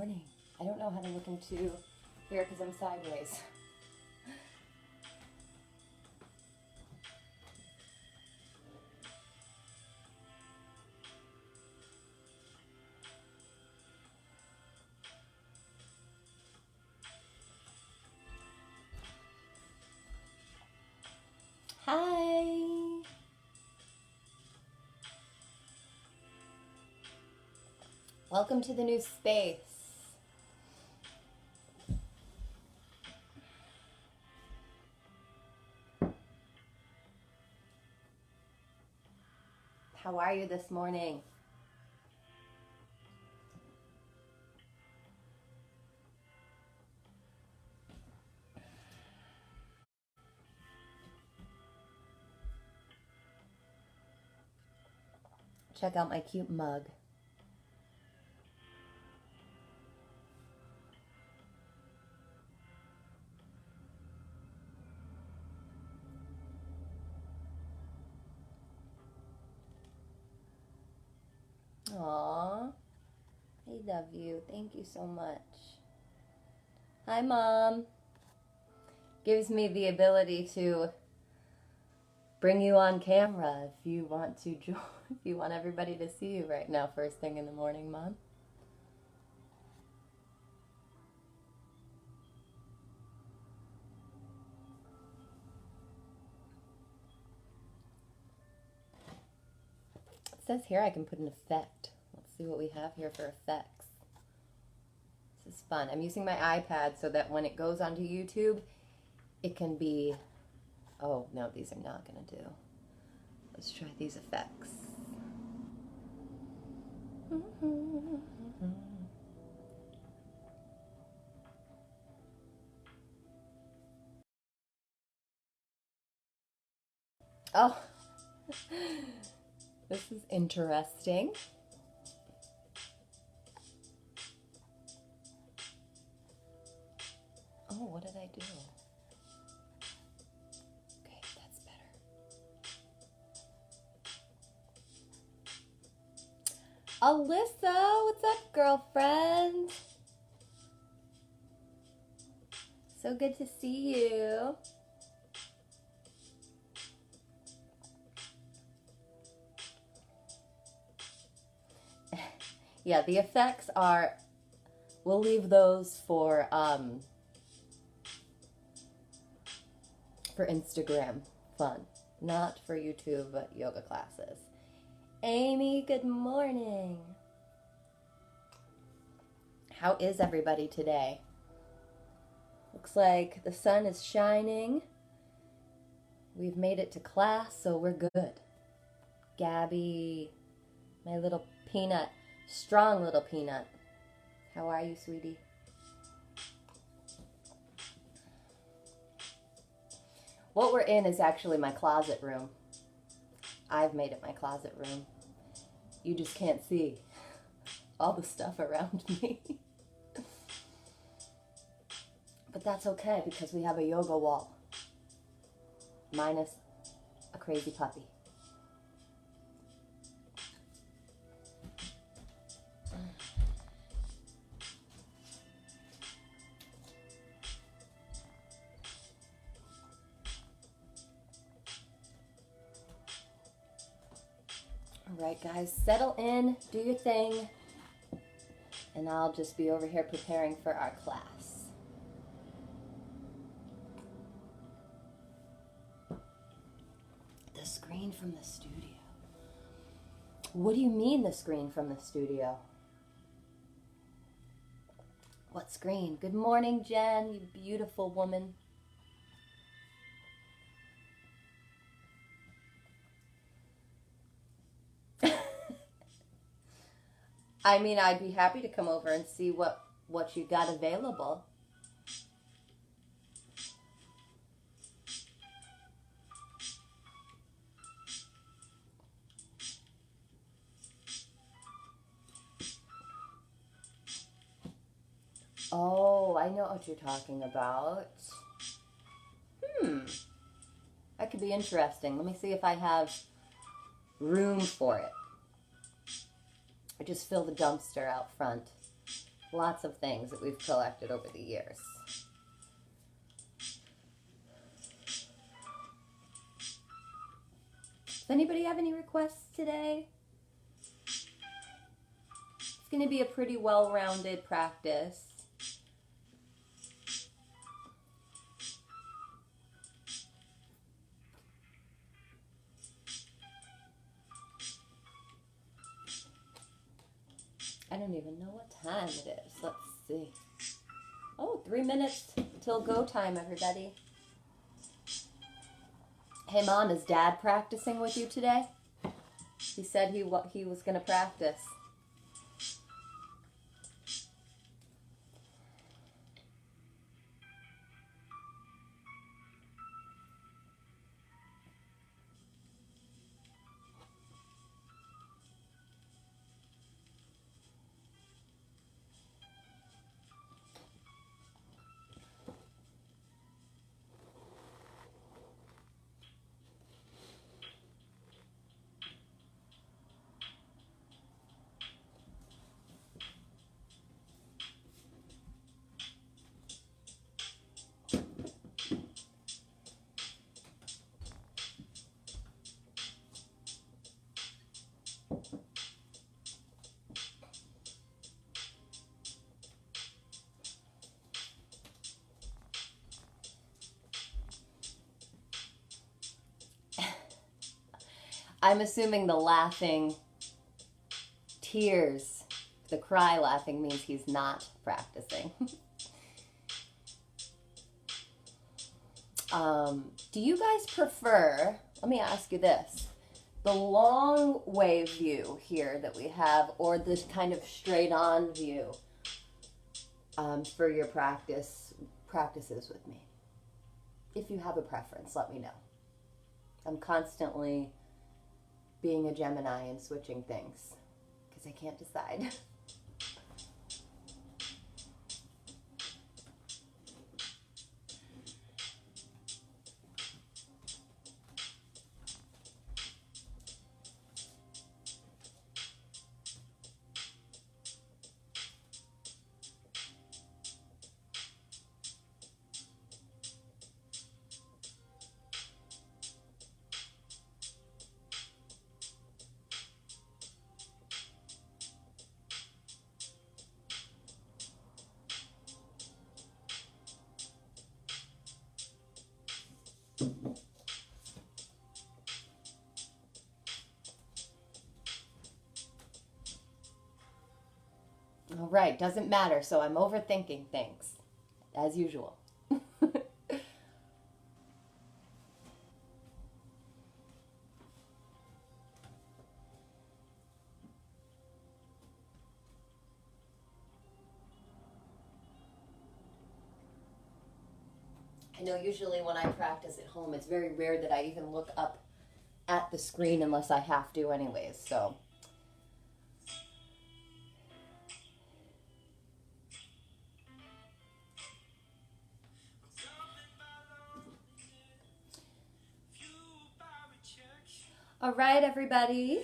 morning. I don't know how to look into here because I'm sideways. Hi. Welcome to the new space. How are you this morning? Check out my cute mug. Aww. I love you. Thank you so much. Hi, Mom. Gives me the ability to bring you on camera if you want to join, if you want everybody to see you right now first thing in the morning, Mom. It says here I can put an effect. Let's see what we have here for effects. This is fun. I'm using my iPad so that when it goes onto YouTube, it can be... Oh, no, these are not going to do. Let's try these effects. Oh, this is interesting. Oh, what did I do? Okay, that's better. Alyssa, what's up, girlfriend? So good to see you. Yeah, the effects are, we'll leave those for Instagram fun, not for YouTube yoga classes. Amy, good morning. How is everybody today? Looks like the sun is shining. We've made it to class, so we're good. Gabby, my little peanut, strong little peanut. How are you, sweetie? What we're in is actually my closet room. I've made it my closet room. You just can't see all the stuff around me. But that's okay because we have a yoga wall. Minus a crazy puppy. All right, guys, settle in, do your thing, and I'll just be over here preparing for our class. The screen from the studio. What do you mean the screen from the studio? What screen? Good morning, Jen, you beautiful woman. I mean, I'd be happy to come over and see what you got available. Oh, I know what you're talking about. That could be interesting. Let me see if I have room for it. I just fill the dumpster out front. Lots of things that we've collected over the years. Does anybody have any requests today? It's going to be a pretty well-rounded practice. I don't even know what time it is. Let's see. Oh, 3 minutes till go time, everybody. Hey, Mom, is Dad practicing with you today? He said he was going to practice. I'm assuming the laughing tears, the cry laughing means he's not practicing. Do you guys prefer, let me ask you this, the long wave view here that we have, or this kind of straight on view for your practices with me? If you have a preference, let me know. I'm constantly being a Gemini and switching things because I can't decide. All right, doesn't matter, so I'm overthinking things, as usual. I know usually when I practice at home, it's very rare that I even look up at the screen unless I have to anyways, so. All right, everybody.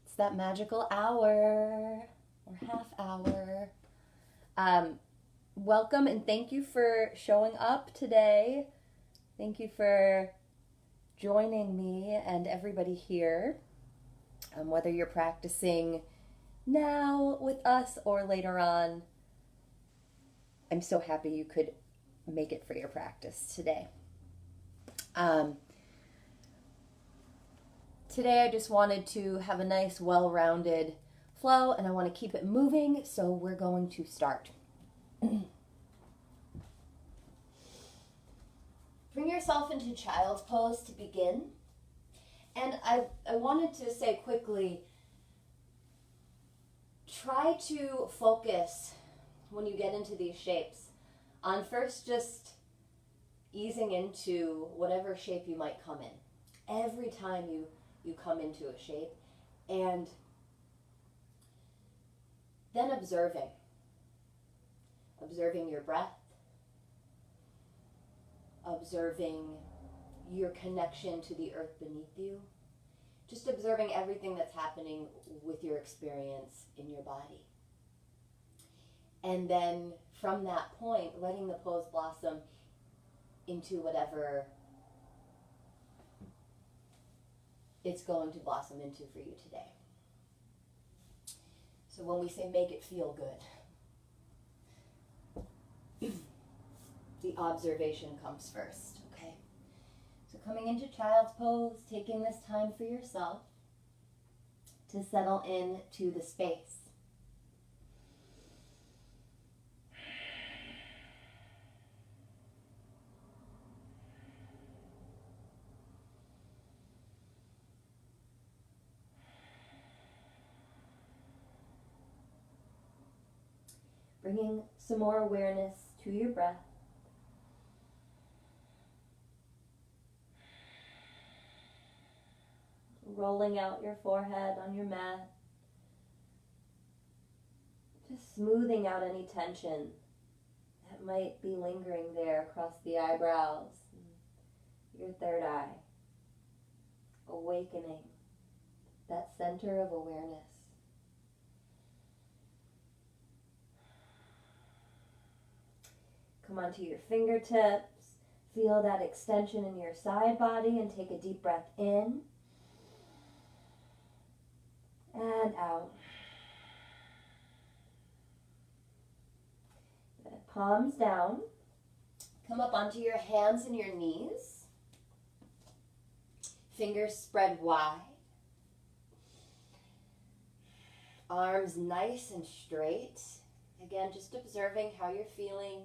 It's that magical hour or half hour. Welcome and thank you for showing up today. Thank you for joining me and everybody here. Whether you're practicing now with us or later on, I'm so happy you could make it for your practice today. Today I just wanted to have a nice well-rounded flow and I want to keep it moving, so we're going to start. Bring yourself into child's pose to begin. And I wanted to say quickly, try to focus when you get into these shapes on first just easing into whatever shape you might come in. Every time you come into a shape, and then observing your breath, observing your connection to the earth beneath you, just observing everything that's happening with your experience in your body. And then from that point, letting the pose blossom into whatever it's going to blossom into for you today. So when we say make it feel good, the observation comes first, okay? So coming into child's pose, taking this time for yourself to settle into the space. Bringing some more awareness to your breath. Rolling out your forehead on your mat. Just smoothing out any tension that might be lingering there across the eyebrows, your third eye. Awakening that center of awareness. Come onto your fingertips. Feel that extension in your side body and take a deep breath in and out. Palms down. Come up onto your hands and your knees. Fingers spread wide. Arms nice and straight. Again, just observing how you're feeling.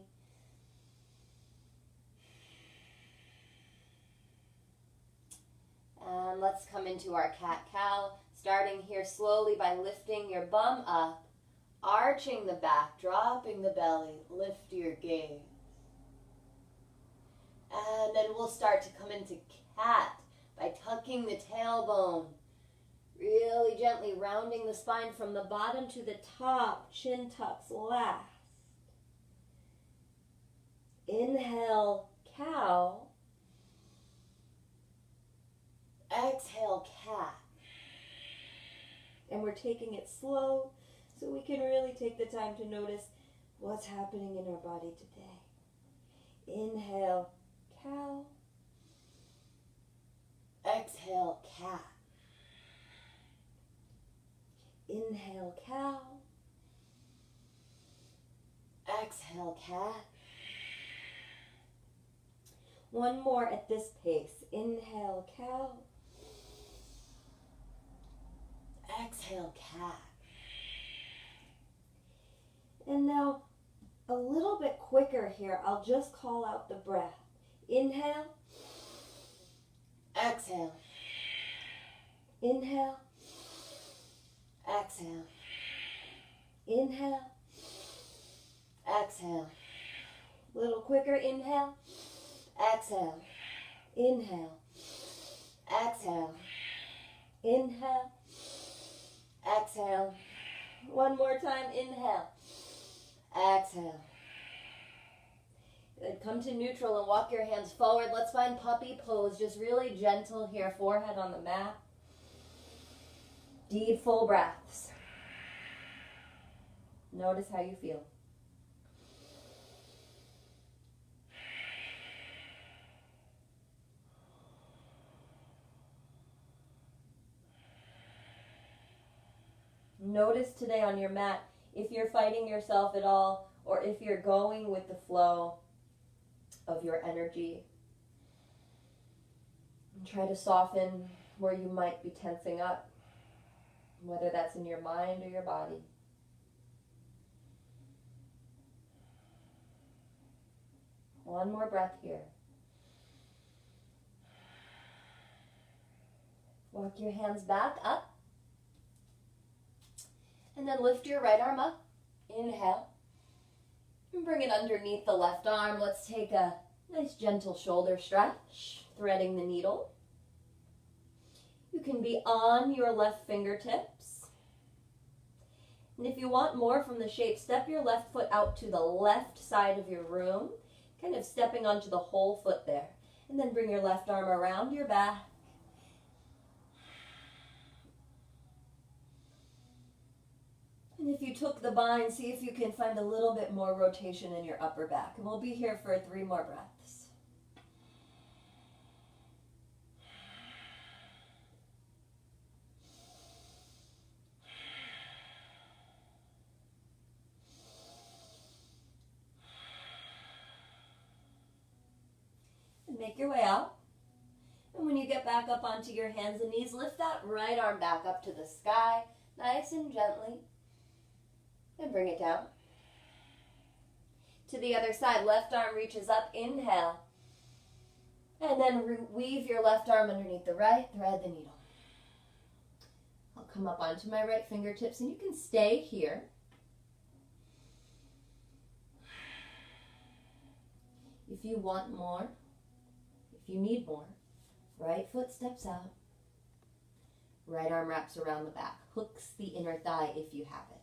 And let's come into our cat-cow, starting here slowly by lifting your bum up, arching the back, dropping the belly, lift your gaze. And then we'll start to come into cat by tucking the tailbone, really gently rounding the spine from the bottom to the top, chin tucks last. Inhale, cow. Exhale, cat. And we're taking it slow so we can really take the time to notice what's happening in our body today. Inhale, cow. Exhale, cat. Inhale, cow. Exhale, cat. One more at this pace. Inhale, cow. Exhale, cat. And now, a little bit quicker here, I'll just call out the breath. Inhale. Exhale. Inhale. Exhale. Inhale. Exhale. A little quicker. Inhale. Exhale. Inhale. Exhale. Inhale. Exhale. One more time. Inhale. Exhale. Good. Come to neutral and walk your hands forward. Let's find puppy pose. Just really gentle here. Forehead on the mat. Deep, full breaths. Notice how you feel. Notice today on your mat if you're fighting yourself at all or if you're going with the flow of your energy. And try to soften where you might be tensing up, whether that's in your mind or your body. One more breath here. Walk your hands back up. And then lift your right arm up. Inhale. And bring it underneath the left arm. Let's take a nice gentle shoulder stretch, threading the needle. You can be on your left fingertips. And if you want more from the shape, step your left foot out to the left side of your room, kind of stepping onto the whole foot there. And then bring your left arm around your back. And if you took the bind, see if you can find a little bit more rotation in your upper back. And we'll be here for 3 more breaths. And make your way out. And when you get back up onto your hands and knees, lift that right arm back up to the sky, nice and gently. And bring it down. To the other side, left arm reaches up, inhale. And then weave your left arm underneath the right, thread the needle. I'll come up onto my right fingertips and you can stay here. If you want more, if you need more, right foot steps out. Right arm wraps around the back, hooks the inner thigh if you have it.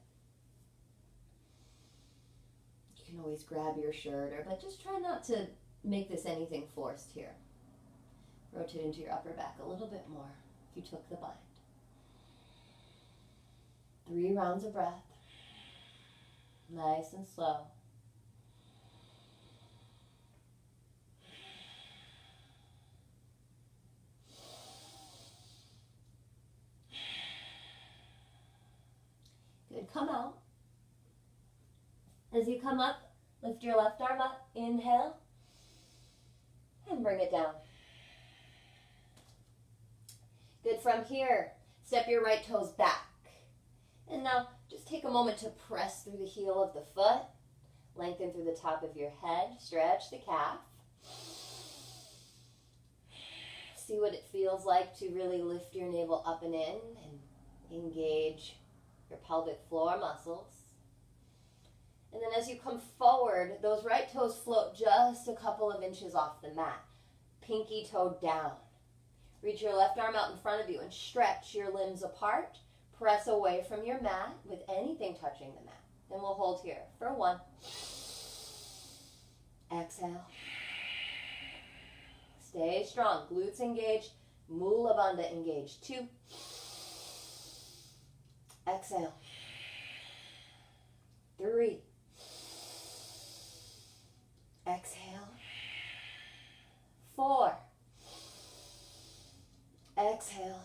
You can always grab your shirt, but just try not to make this anything forced here. Rotate into your upper back a little bit more if you took the bind. 3 rounds of breath. Nice and slow. Good, come out. As you come up, lift your left arm up, inhale, and bring it down. Good, from here, step your right toes back. And now, just take a moment to press through the heel of the foot, lengthen through the top of your head, stretch the calf. See what it feels like to really lift your navel up and in and engage your pelvic floor muscles. And then as you come forward, those right toes float just a couple of inches off the mat. Pinky toe down. Reach your left arm out in front of you and stretch your limbs apart. Press away from your mat with anything touching the mat. And we'll hold here for 1. Exhale. Stay strong. Glutes engaged. Mula bandha engaged. 2. Exhale. 3. Exhale. 4. Exhale.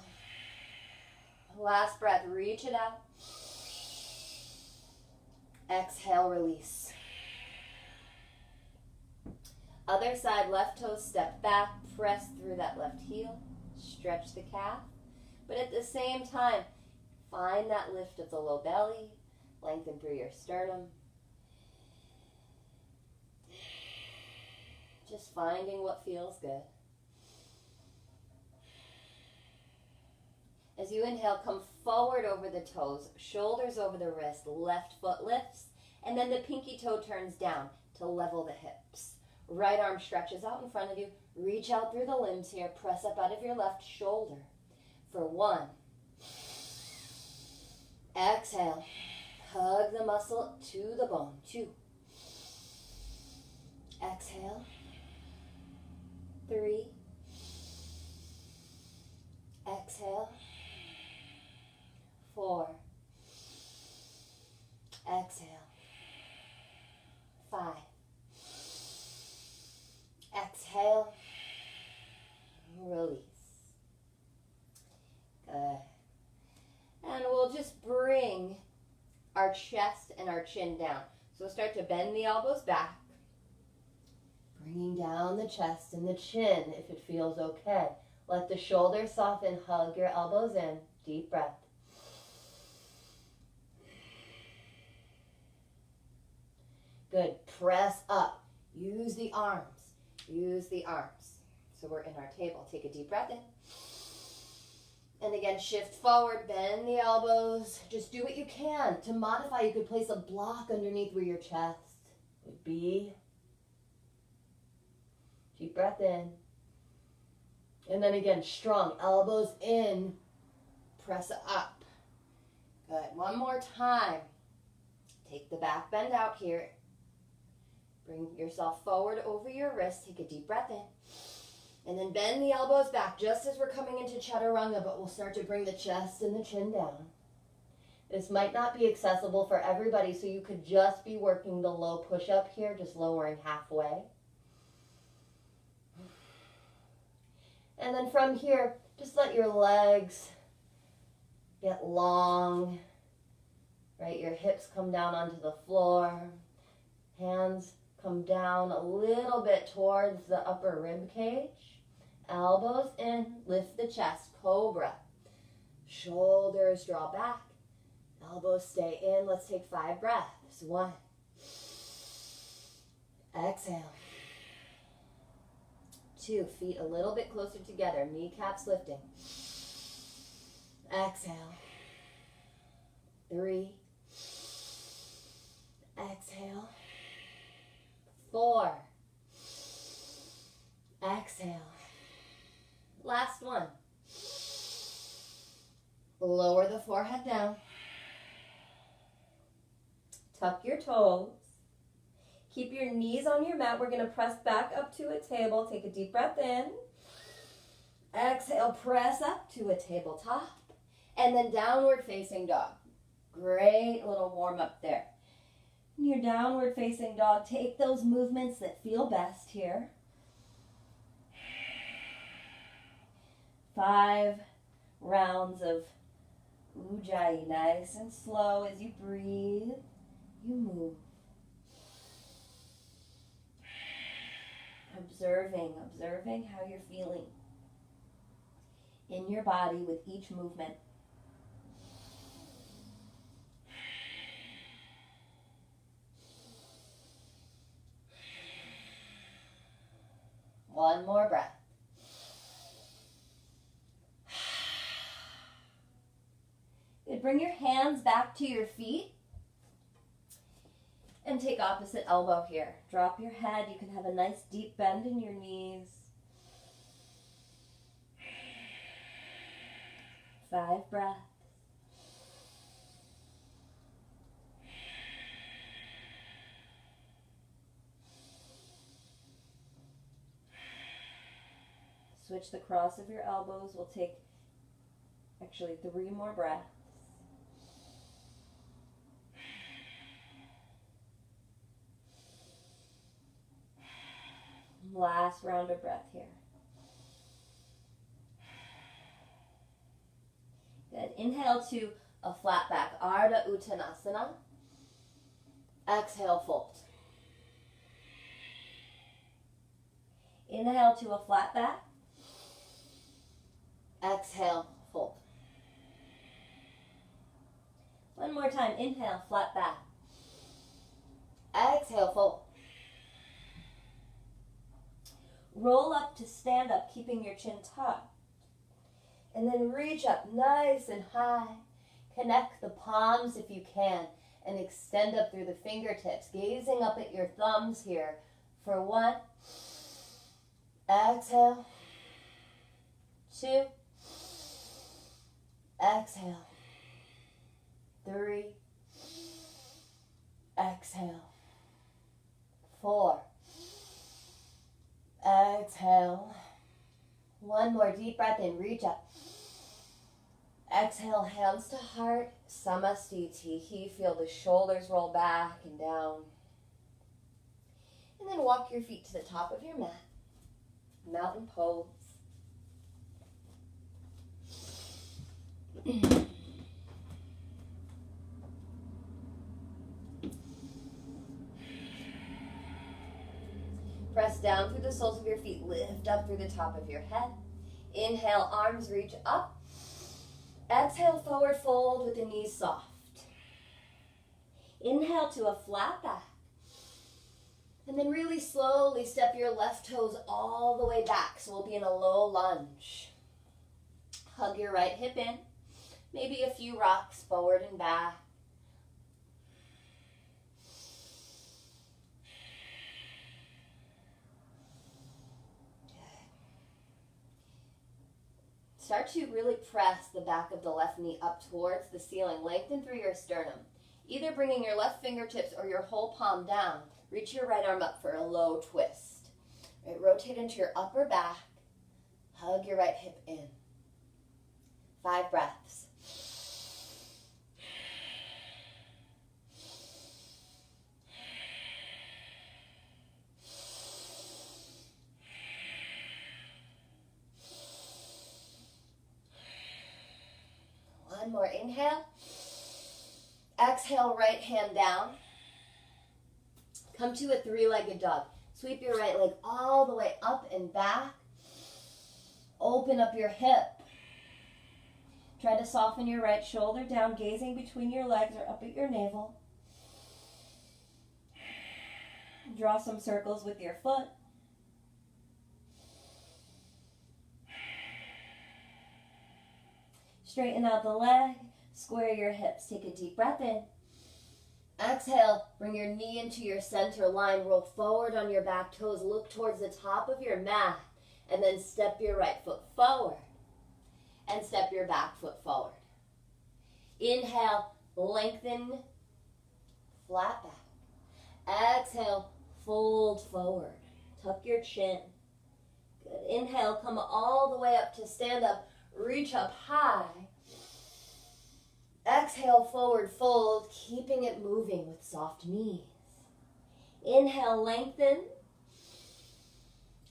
Last breath, reach it out. Exhale, release. Other side, left toe step back, press through that left heel, stretch the calf. But at the same time, find that lift of the low belly, lengthen through your sternum. Just finding what feels good. As you inhale, come forward over the toes, shoulders over the wrist, left foot lifts, and then the pinky toe turns down to level the hips. Right arm stretches out in front of you. Reach out through the limbs here. Press up out of your left shoulder. For 1. Exhale. Hug the muscle to the bone. 2. Exhale. 3. Exhale. 4. Exhale. 5. Exhale. Release. Good. And we'll just bring our chest and our chin down. So start to bend the elbows back. Bringing down the chest and the chin if it feels okay. Let the shoulders soften. Hug your elbows in. Deep breath. Good. Press up. Use the arms. Use the arms. So we're in our table. Take a deep breath in. And again, shift forward. Bend the elbows. Just do what you can. To modify, you could place a block underneath where your chest would be. Deep breath in. And then again, strong. Elbows in. Press up. Good. One more time. Take the back bend out here. Bring yourself forward over your wrist. Take a deep breath in. And then bend the elbows back just as we're coming into chaturanga, but we'll start to bring the chest and the chin down. This might not be accessible for everybody, so you could just be working the low push-up here, just lowering halfway. And then from here, just let your legs get long, right? Your hips come down onto the floor. Hands come down a little bit towards the upper rib cage. Elbows in, lift the chest, cobra. Shoulders draw back. Elbows stay in. Let's take 5 breaths. 1. Exhale. 2, feet a little bit closer together, kneecaps lifting. Exhale. 3. Exhale. 4. Exhale. Last one. Lower the forehead down. Tuck your toes. Keep your knees on your mat. We're going to press back up to a table. Take a deep breath in. Exhale, press up to a tabletop. And then downward facing dog. Great little warm up there. In your downward facing dog, take those movements that feel best here. 5 rounds of Ujjayi, nice and slow. As you breathe, you move. Observing how you're feeling in your body with each movement. One more breath. Good. Bring your hands back to your feet. And take opposite elbow here. Drop your head. You can have a nice deep bend in your knees. 5 breaths. Switch the cross of your elbows. We'll take actually 3 more breaths. Last round of breath here. Good. Inhale to a flat back, Ardha Uttanasana. Exhale, fold. Inhale to a flat back. Exhale, fold. One more time. Inhale, flat back. Exhale, fold. Roll up to stand up, keeping your chin tucked. And then reach up nice and high. Connect the palms if you can. And extend up through the fingertips. Gazing up at your thumbs here. For 1. Exhale. 2. Exhale. 3. Exhale. 4. Exhale. One more deep breath in. Reach up. Exhale, hands to heart. Samastitihi. Feel the shoulders roll back and down. And then walk your feet to the top of your mat. Mountain pose. Press down through the soles of your feet. Lift up through the top of your head. Inhale, arms reach up. Exhale, forward fold with the knees soft. Inhale to a flat back. And then really slowly step your left toes all the way back. So we'll be in a low lunge. Hug your right hip in. Maybe a few rocks forward and back. Start to really press the back of the left knee up towards the ceiling. Lengthen through your sternum. Either bringing your left fingertips or your whole palm down. Reach your right arm up for a low twist. Right, rotate into your upper back. Hug your right hip in. 5 breaths. more. Inhale. Exhale, right hand down. Come to a three-legged dog. Sweep your right leg all the way up and back. Open up your hip. Try to soften your right shoulder down, gazing between your legs or up at your navel. Draw some circles with your foot. Straighten out the leg. Square your hips. Take a deep breath in. Exhale, bring your knee into your center line. Roll forward on your back toes. Look towards the top of your mat. And then step your right foot forward. And step your back foot forward. Inhale, lengthen, flat back. Exhale, fold forward. Tuck your chin. Good. Inhale, come all the way up to stand up. Reach up high. Exhale, forward fold, keeping it moving with soft knees. Inhale, lengthen.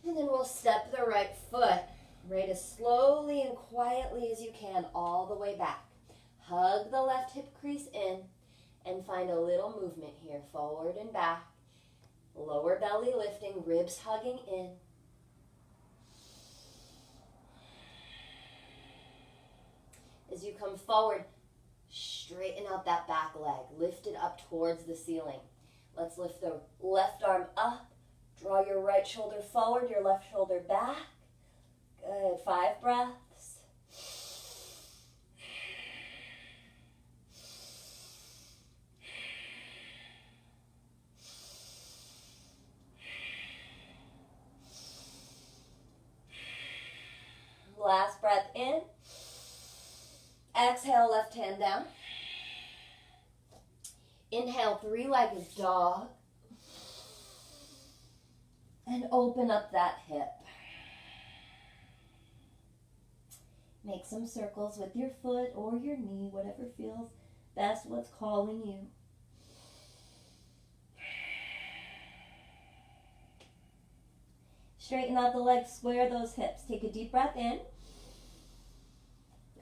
And then we'll step the right foot right as slowly and quietly as you can all the way back. Hug the left hip crease in and find a little movement here, forward and back. Lower belly lifting, ribs hugging in. As you come forward, straighten out that back leg. Lift it up towards the ceiling. Let's lift the left arm up. Draw your right shoulder forward, your left shoulder back. Good. 5 breaths. Last breath in. Exhale, left hand down. Inhale, three-legged dog. And open up that hip. Make some circles with your foot or your knee, whatever feels best, what's calling you. Straighten out the legs, square those hips. Take a deep breath in.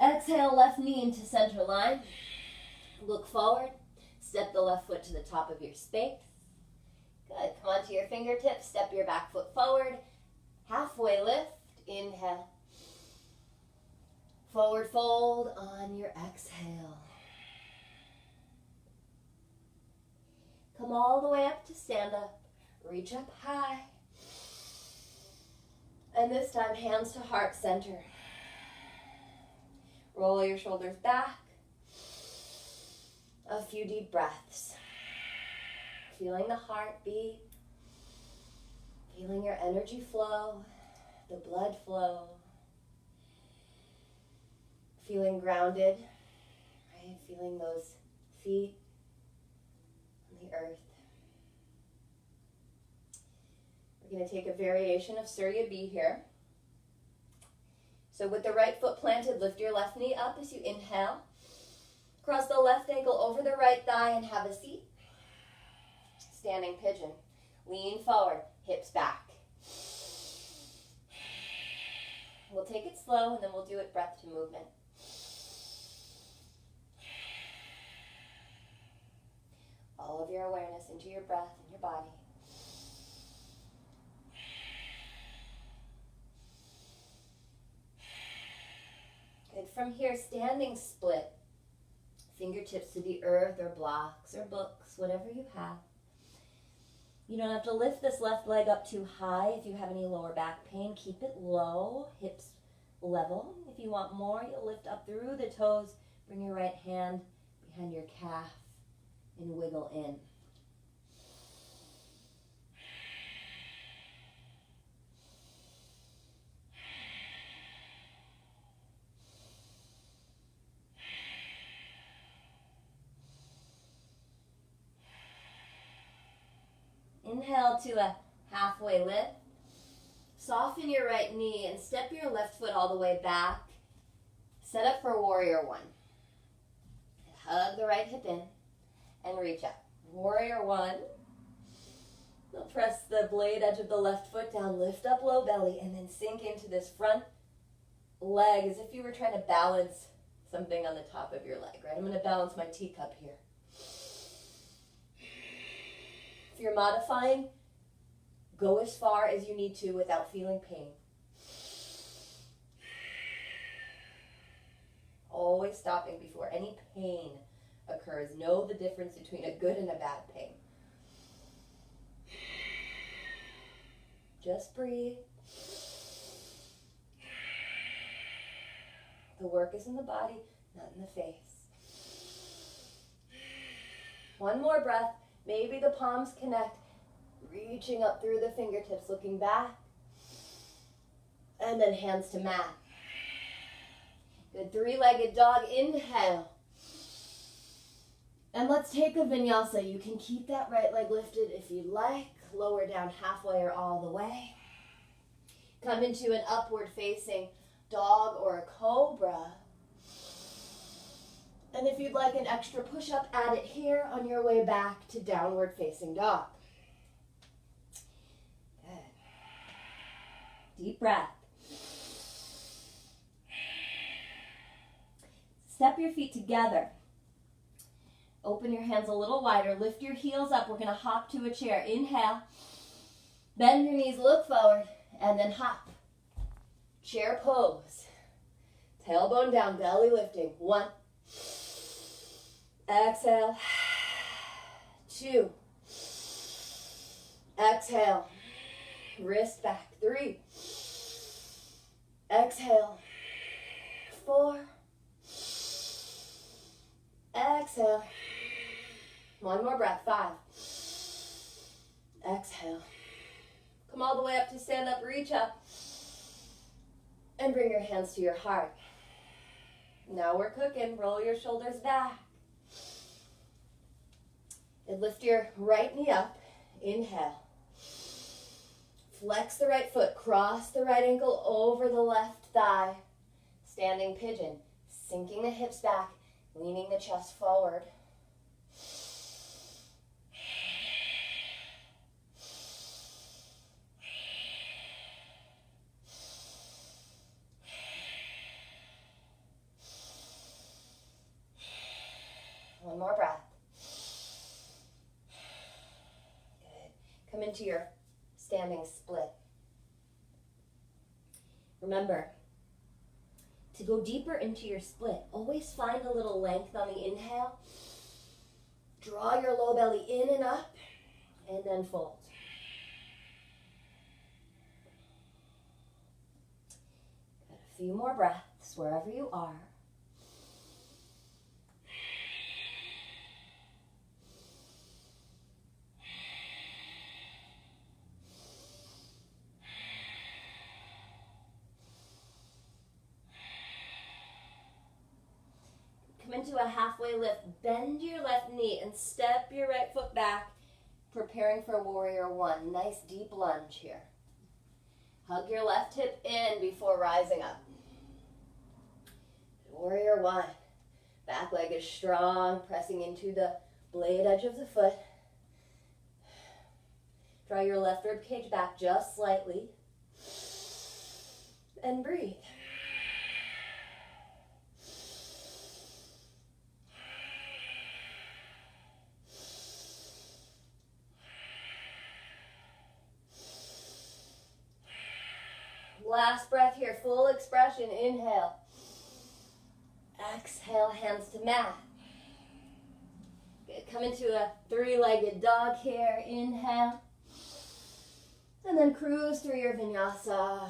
Exhale, left knee into center line. Look forward. Step the left foot to the top of your space. Good. Come onto your fingertips. Step your back foot forward. Halfway lift. Inhale. Forward fold on your exhale. Come all the way up to stand up. Reach up high. And this time, hands to heart center. Roll your shoulders back. A few deep breaths. Feeling the heartbeat. Feeling your energy flow, the blood flow. Feeling grounded, right? Feeling those feet on the earth. We're going to take a variation of Surya B here. So with the right foot planted, lift your left knee up as you inhale. Cross the left ankle over the right thigh and have a seat. Standing pigeon. Lean forward, hips back. We'll take it slow and then we'll do it breath to movement. All of your awareness into your breath and your body. Good. From here, standing split. Fingertips to the earth or blocks or books, whatever you have. You don't have to lift this left leg up too high if you have any lower back pain. Keep it low, hips level. If you want more, you'll lift up through the toes. Bring your right hand behind your calf and wiggle in. Inhale to a halfway lift. Soften your right knee and step your left foot all the way back. Set up for warrior one. Hug the right hip in and reach up. Warrior one. Now press the blade edge of the left foot down, lift up low belly, and then sink into this front leg as if you were trying to balance something on the top of your leg, right? I'm going to balance my teacup here. If you're modifying, go as far as you need to without feeling pain. Always stopping before any pain occurs. Know the difference between a good and a bad pain. Just breathe. The work is in the body, not in the face. One more breath. Maybe the palms connect, reaching up through the fingertips, looking back. And then hands to mat. Good, three-legged dog, inhale. And let's take a vinyasa. You can keep that right leg lifted if you'd like. Lower down halfway or all the way. Come into an upward facing dog or a cobra. And if you'd like an extra push-up, add it here on your way back to downward facing dog. Good. Deep breath. Step your feet together. Open your hands a little wider. Lift your heels up. We're going to hop to a chair. Inhale. Bend your knees, look forward, and then hop. Chair pose. Tailbone down, belly lifting. 1. Exhale. 2. Exhale. Wrist back. 3. Exhale. 4. Exhale. One more breath. 5. Exhale. Come all the way up to stand up, reach up. And bring your hands to your heart. Now we're cooking. Roll your shoulders back. And lift your right knee up. Inhale. Flex the right foot. Cross the right ankle over the left thigh. Standing pigeon. Sinking the hips back. Leaning the chest forward. One more breath. Good. Come into your standing split. Remember, to go deeper into your split, always find a little length on the inhale. Draw your low belly in and up, and then fold. Got a few more breaths wherever you are. Into a halfway lift. Bend your left knee and step your right foot back, preparing for warrior 1. Nice deep lunge here. Hug your left hip in before rising up. Warrior 1. Back leg is strong, pressing into the blade edge of the foot. Draw your left rib cage back just slightly. And breathe. Last breath here, full expression. Inhale. Exhale, hands to mat. Good. Come into a three-legged dog here. Inhale. And then cruise through your vinyasa.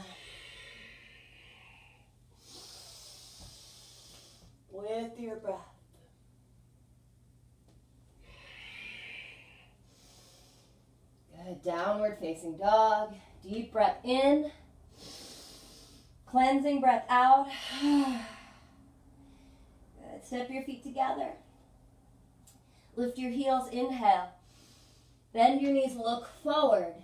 With your breath. Good. Downward facing dog. Deep breath in. Cleansing breath out. Good. Step your feet together. Lift your heels, inhale. Bend your knees, look forward.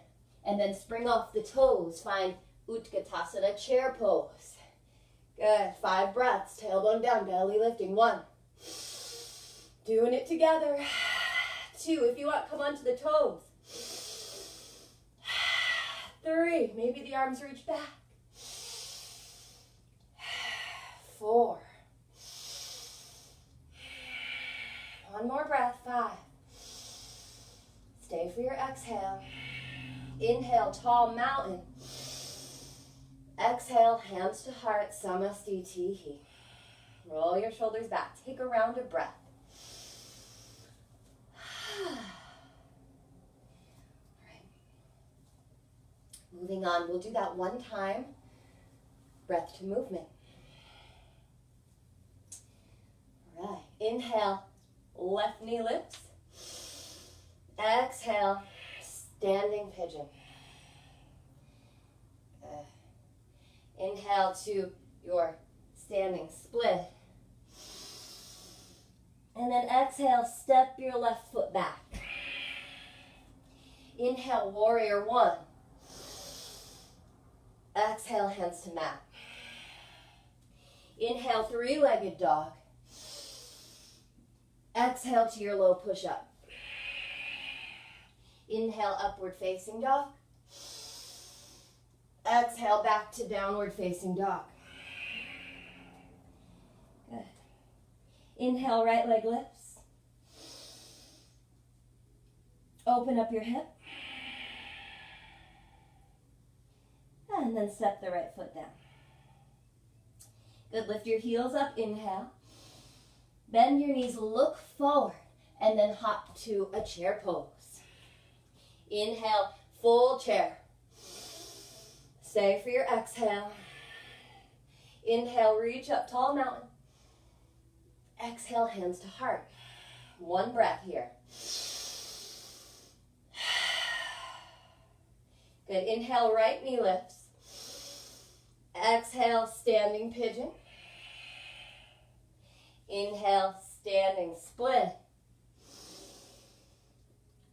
And then spring off the toes. Find Utkatasana, chair pose. Good. 5 breaths. Tailbone down, belly lifting. 1. Doing it together. 2. If you want, come onto the toes. 3. Maybe the arms reach back. 4. One more breath. 5. Stay for your exhale. Inhale, tall mountain. Exhale, hands to heart, samastitihi. Roll your shoulders back. Take a round of breath. All right. Moving on, we'll do that one time. Breath to movement. All right. Inhale, left knee lifts. Exhale, standing pigeon. Inhale to your standing split. And then exhale, step your left foot back. Inhale, warrior 1. Exhale, hands to mat. Inhale, three-legged dog. Exhale to your low push-up. Inhale, upward facing dog. Exhale, back to downward facing dog. Good. Inhale, right leg lifts. Open up your hip. And then step the right foot down. Good, lift your heels up, inhale. Bend your knees, look forward, and then hop to a chair pose. Inhale, full chair. Stay for your exhale. Inhale, reach up, tall mountain. Exhale, hands to heart. One breath here. Good, inhale, right knee lifts. Exhale, standing pigeon. Inhale, standing split.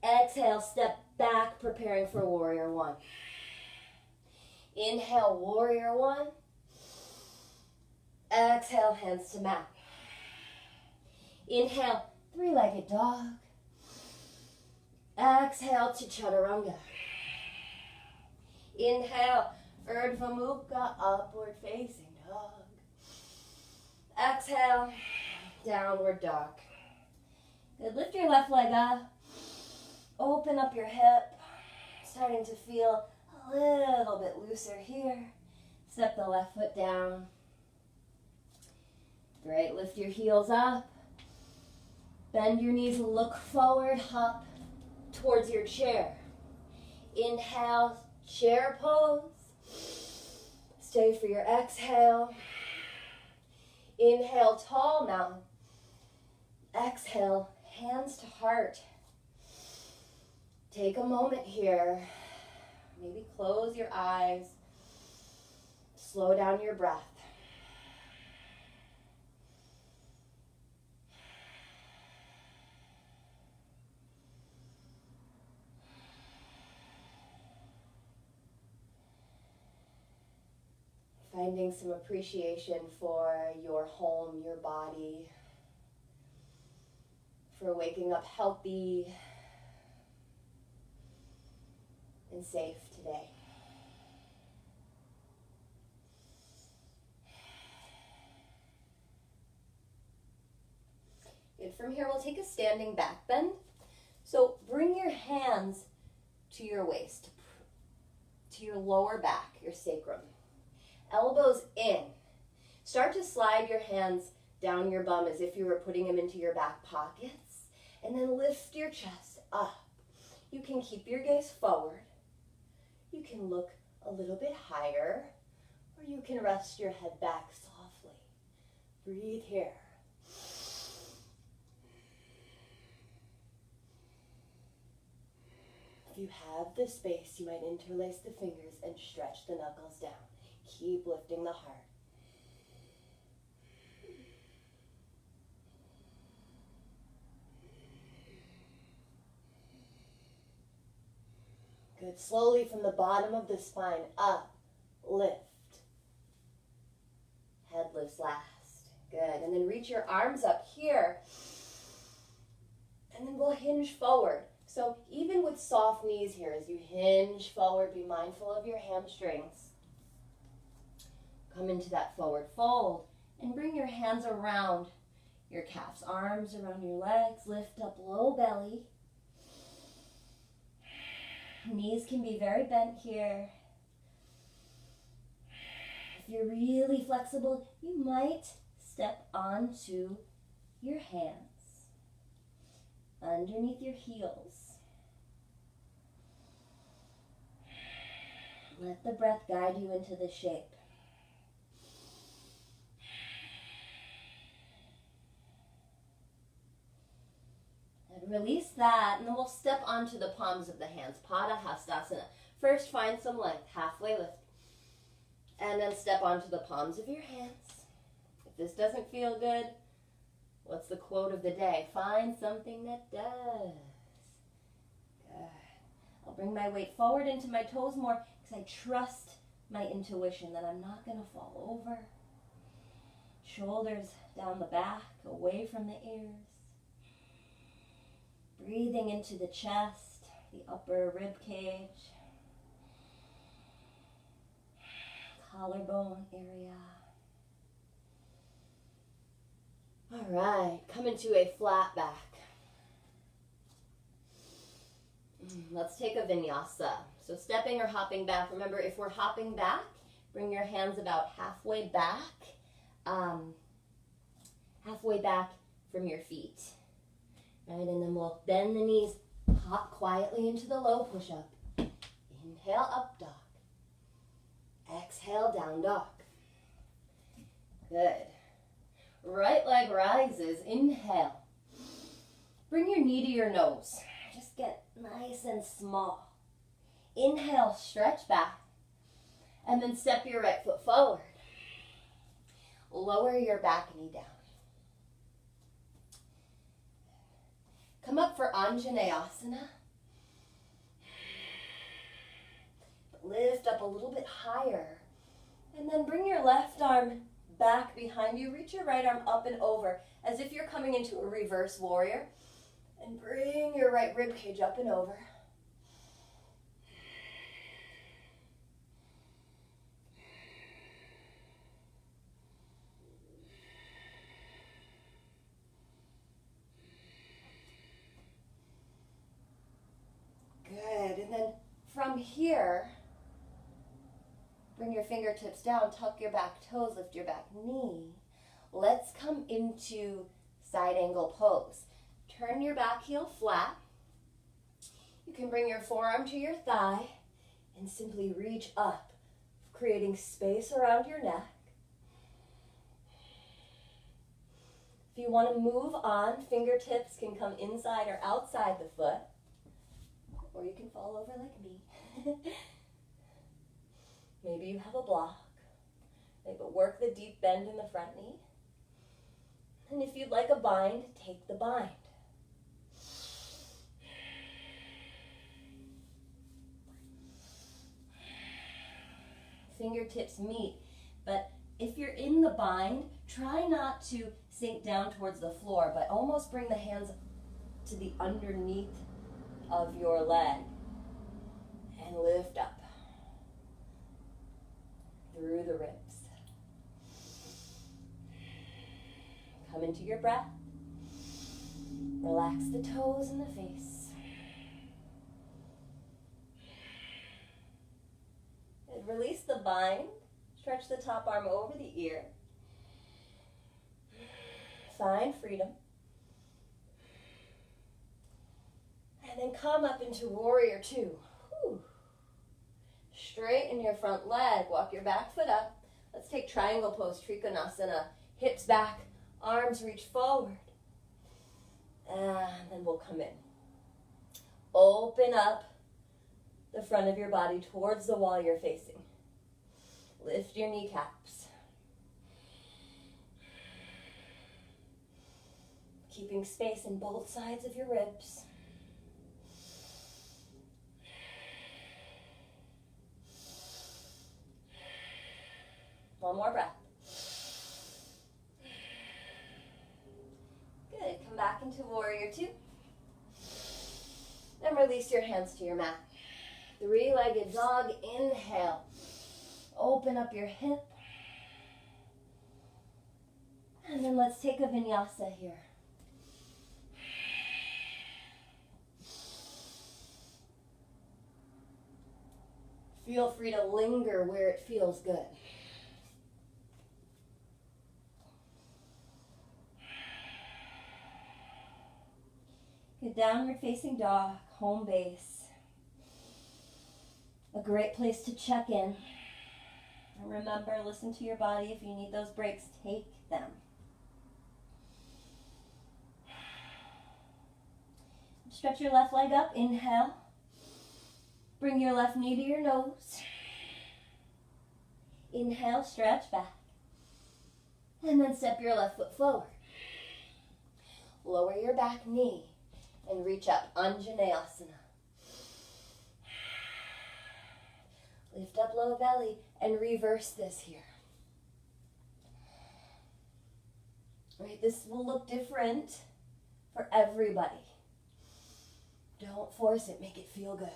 Exhale, step back, preparing for warrior 1. Inhale, warrior 1. Exhale, hands to mat. Inhale, three-legged dog. Exhale to chaturanga. Inhale, Urdhva Mukha, upward facing dog. Exhale, downward dog. Good, lift your left leg up. Open up your hip. Starting to feel a little bit looser here. Step the left foot down. Great, lift your heels up. Bend your knees, look forward, hop towards your chair. Inhale, chair pose. Stay for your exhale. Inhale, tall mountain. Exhale, hands to heart. Take a moment here. Maybe close your eyes. Slow down your breath. Finding some appreciation for your home, your body, for waking up healthy and safe today. Good. From here, we'll take a standing back bend. So bring your hands to your waist, to your lower back, your sacrum. Elbows in. Start to slide your hands down your bum as if you were putting them into your back pockets. And then lift your chest up. You can keep your gaze forward. You can look a little bit higher, or you can rest your head back softly. Breathe here. If you have the space, you might interlace the fingers and stretch the knuckles down. Keep lifting the heart. Good. Slowly from the bottom of the spine up, lift. Head lifts last. Good. And then reach your arms up here. And then we'll hinge forward. So even with soft knees here, as you hinge forward, be mindful of your hamstrings. Come into that forward fold and bring your hands around your calves, arms around your legs, lift up low belly. Knees can be very bent here. If you're really flexible, you might step onto your hands underneath your heels. Let the breath guide you into the shape. And release that, and then we'll step onto the palms of the hands, Pada Hastasana. First, find some length, halfway lift. And then step onto the palms of your hands. If this doesn't feel good, what's the quote of the day? Find something that does. Good. I'll bring my weight forward into my toes more because I trust my intuition that I'm not going to fall over. Shoulders down the back, away from the ears. Breathing into the chest, the upper rib cage, collarbone area. All right, come into a flat back. Let's take a vinyasa. So stepping or hopping back. Remember, if we're hopping back, bring your hands about halfway back from your feet. Right, and then we'll bend the knees, hop quietly into the low push-up. Inhale, up dog. Exhale, down dog. Good. Right leg rises. Inhale. Bring your knee to your nose. Just get nice and small. Inhale, stretch back. And then step your right foot forward. Lower your back knee down. Come up for Anjaneyasana. Lift up a little bit higher. And then bring your left arm back behind you. Reach your right arm up and over as if you're coming into a reverse warrior. And bring your right rib cage up and over. Good. And then from here, bring your fingertips down, tuck your back toes, lift your back knee. Let's come into side angle pose. Turn your back heel flat. You can bring your forearm to your thigh and simply reach up, creating space around your neck. If you want to move on, fingertips can come inside or outside the foot, or you can fall over like me. Maybe you have a block. Maybe work the deep bend in the front knee. And if you'd like a bind, take the bind. Fingertips meet, but if you're in the bind, try not to sink down towards the floor, but almost bring the hands to the underneath of your leg and lift up through the ribs. Come into your breath. Relax the toes and the face. And release the bind. Stretch the top arm over the ear. Find freedom. And then come up into warrior two. Whew. Straighten your front leg. Walk your back foot up. Let's take triangle pose, Trikonasana. Hips back, arms reach forward. And then we'll come in. Open up the front of your body towards the wall you're facing. Lift your kneecaps. Keeping space in both sides of your ribs. One more breath. Good. Come back into warrior two. And release your hands to your mat. Three-legged dog. Inhale. Open up your hip. And then let's take a vinyasa here. Feel free to linger where it feels good. Good downward facing dog, home base. A great place to check in. And remember, listen to your body. If you need those breaks, take them. Stretch your left leg up, inhale. Bring your left knee to your nose. Inhale, stretch back. And then step your left foot forward. Lower your back knee and reach up, Anjaneyasana. Lift up low belly and reverse this here. All right, this will look different for everybody. Don't force it, make it feel good.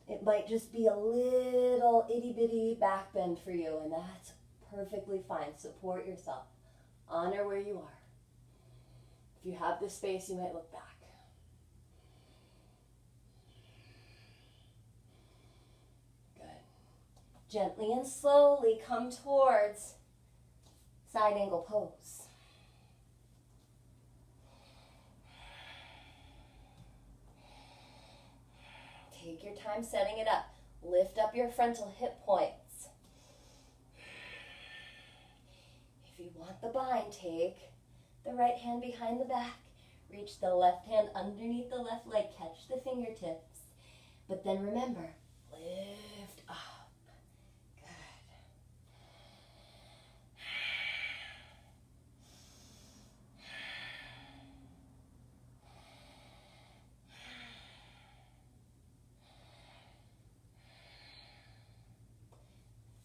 It might just be a little itty bitty back bend for you, and that's perfectly fine. Support yourself. Honor where you are. If you have the space, you might look back. Good. Gently and slowly come towards side angle pose. Take your time setting it up. Lift up your frontal hip points. If you want the bind, take the right hand behind the back. Reach the left hand underneath the left leg. Catch the fingertips. But then remember, lift up.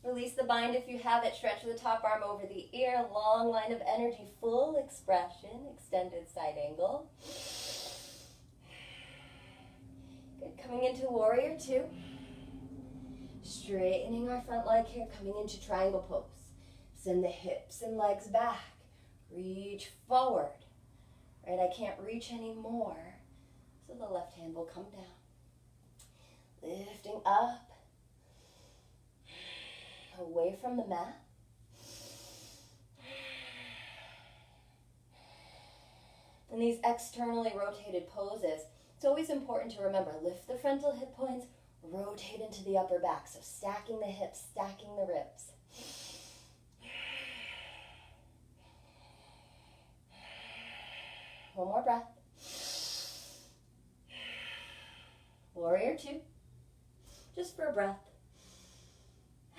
Release the bind if you have it. Stretch the top arm over the ear. Long line of energy. Full expression. Extended side angle. Good. Coming into warrior two. Straightening our front leg here. Coming into triangle pose. Send the hips and legs back. Reach forward. Right, I can't reach anymore. So the left hand will come down. Lifting up. Away from the mat. In these externally rotated poses, it's always important to remember, lift the frontal hip points, rotate into the upper back. So stacking the hips, stacking the ribs. One more breath. Warrior two. Just for a breath.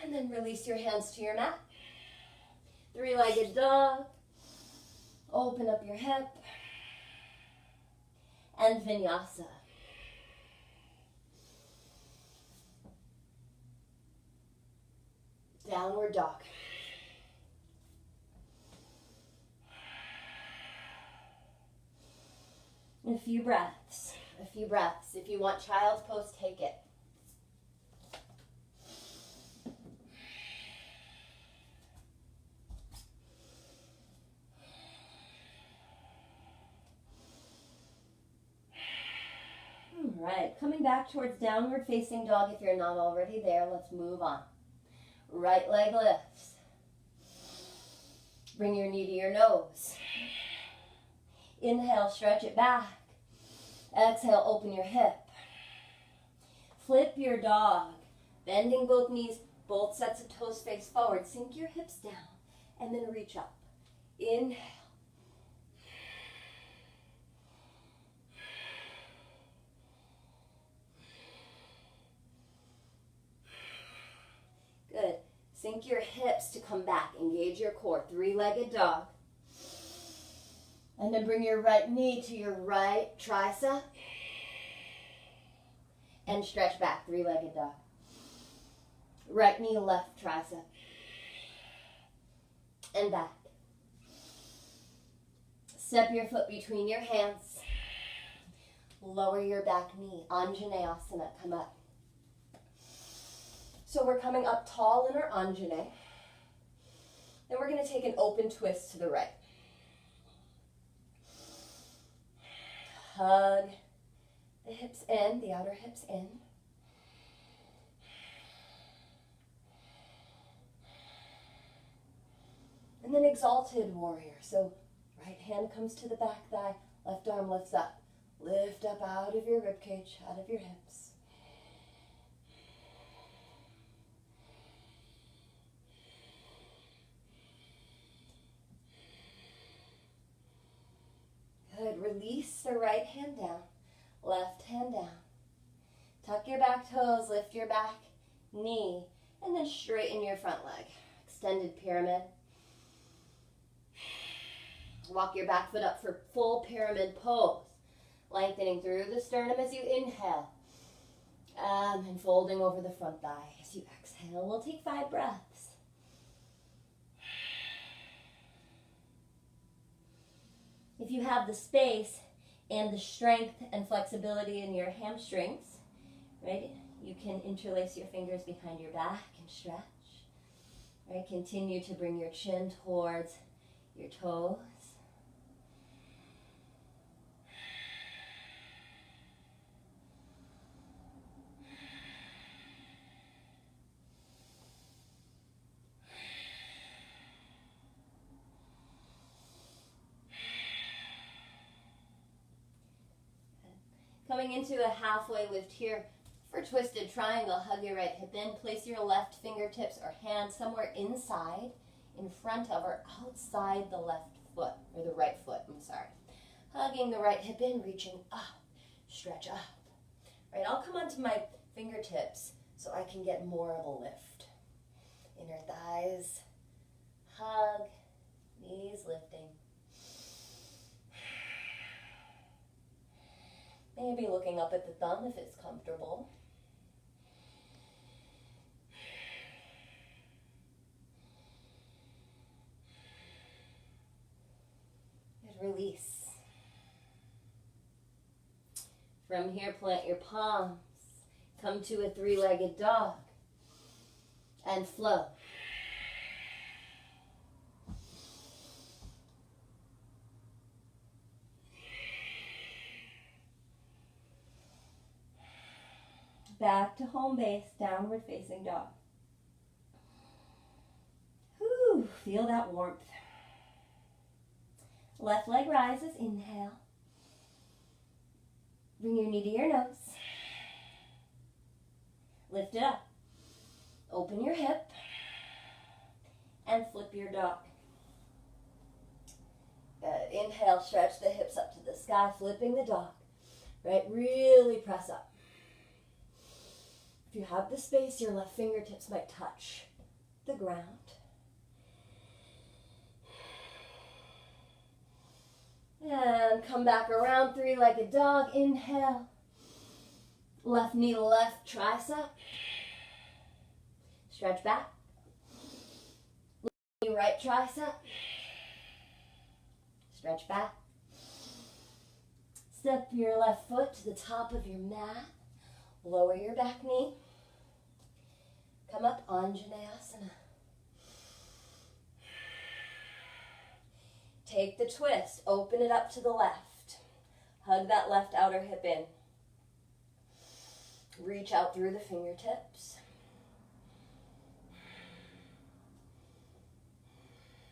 And then release your hands to your mat. Three-legged dog. Open up your hip. And vinyasa. Downward dog. A few breaths. A few breaths. If you want child's pose, take it. Right, coming back towards downward facing dog. If you're not already there, let's move on. Right leg lifts. Bring your knee to your nose. Inhale, stretch it back. Exhale, open your hip. Flip your dog. Bending both knees, both sets of toes face forward. Sink your hips down and then reach up. Inhale. Good. Sink your hips to come back. Engage your core. Three-legged dog. And then bring your right knee to your right tricep. And stretch back. Three-legged dog. Right knee, left tricep. And back. Step your foot between your hands. Lower your back knee. Anjaneyasana. Come up. So we're coming up tall in our Anjane. Then we're going to take an open twist to the right. Hug the hips in, the outer hips in. And then exalted warrior. So right hand comes to the back thigh, left arm lifts up. Lift up out of your ribcage, out of your hips. Good. Release the right hand down, left hand down. Tuck your back toes, lift your back knee, and then straighten your front leg. Extended pyramid. Walk your back foot up for full pyramid pose. Lengthening through the sternum as you inhale. And folding over the front thigh as you exhale. We'll take 5 breaths. If you have the space and the strength and flexibility in your hamstrings, right, you can interlace your fingers behind your back and stretch. Right, continue to bring your chin towards your toes. Coming into a halfway lift here for twisted triangle. Hug your right hip in. Place your left fingertips or hands somewhere inside, in front of or outside the left foot, or the right foot, I'm sorry. Hugging the right hip in, reaching up, stretch up. Right, I'll come onto my fingertips so I can get more of a lift. Inner thighs, hug, knees lifting. Maybe looking up at the thumb if it's comfortable. And release. From here, plant your palms. Come to a 3-legged dog. And flow. Back to home base, downward facing dog. Whew, feel that warmth. Left leg rises, inhale. Bring your knee to your nose. Lift it up. Open your hip. And flip your dog. Good. Inhale, stretch the hips up to the sky, flipping the dog. Right, really press up. If you have the space, your left fingertips might touch the ground. And come back around, 3-legged dog. Inhale. Left knee, left tricep. Stretch back. Left knee, right tricep. Stretch back. Step your left foot to the top of your mat. Lower your back knee. Come up, Anjaneyasana. Take the twist, open it up to the left. Hug that left outer hip in. Reach out through the fingertips.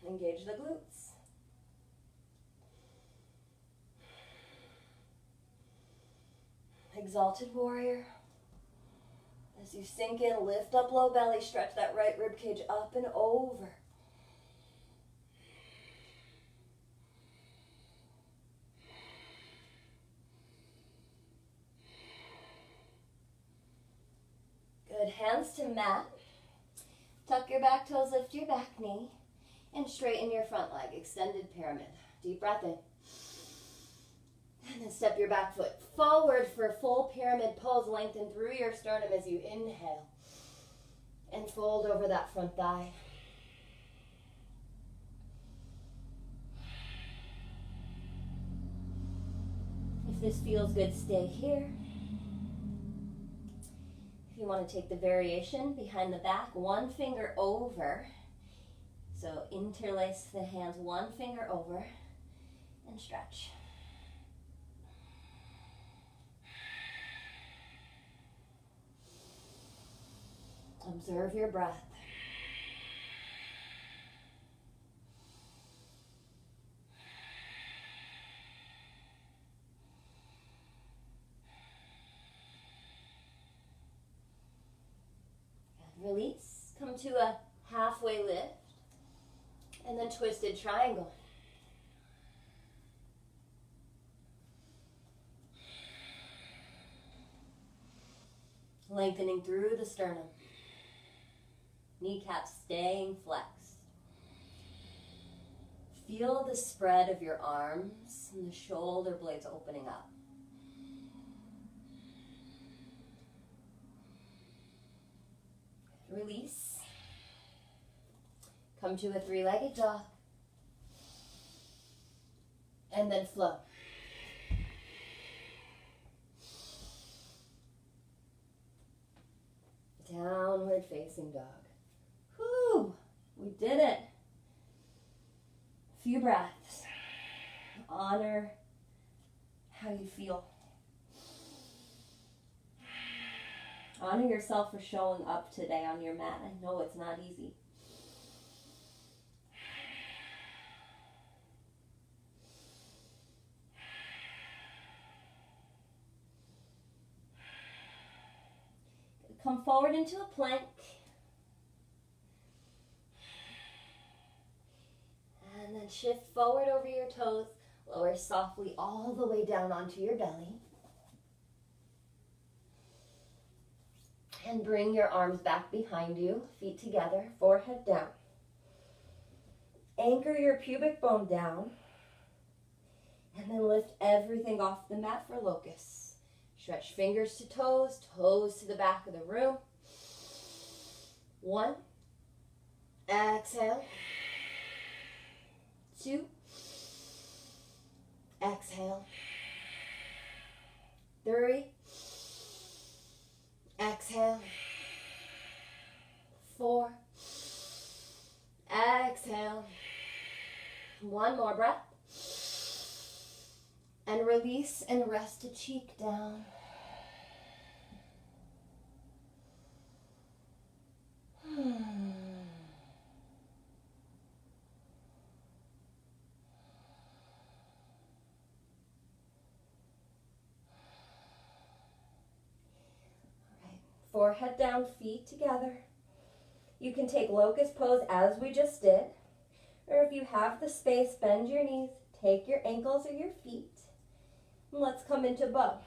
Engage the glutes. Exalted warrior. As you sink in, lift up low belly, stretch that right rib cage up and over. Good, hands to mat. Tuck your back toes, lift your back knee, and straighten your front leg, extended pyramid. Deep breath in. And then step your back foot forward for full pyramid pose. Lengthen through your sternum as you inhale. And fold over that front thigh. If this feels good, stay here. If you want to take the variation behind the back, one finger over. So interlace the hands, one finger over, and stretch. Observe your breath. Release. Come to a halfway lift. And then twisted triangle. Lengthening through the sternum. Kneecaps staying flexed. Feel the spread of your arms and the shoulder blades opening up. Release. Come to a three-legged dog. And then flow. Downward facing dog. Whew, we did it. A few breaths. Honor how you feel. Honor yourself for showing up today on your mat. I know it's not easy. Come forward into a plank. And then shift forward over your toes. Lower softly all the way down onto your belly. And bring your arms back behind you, feet together, forehead down. Anchor your pubic bone down. And then lift everything off the mat for locust. Stretch fingers to toes, toes to the back of the room. 1. Exhale. 2. Exhale. 3. Exhale. 4. Exhale. One more breath. And release and rest a cheek down. Forehead down, feet together. You can take locust pose as we just did. Or if you have the space, bend your knees, take your ankles or your feet. And let's come into bow.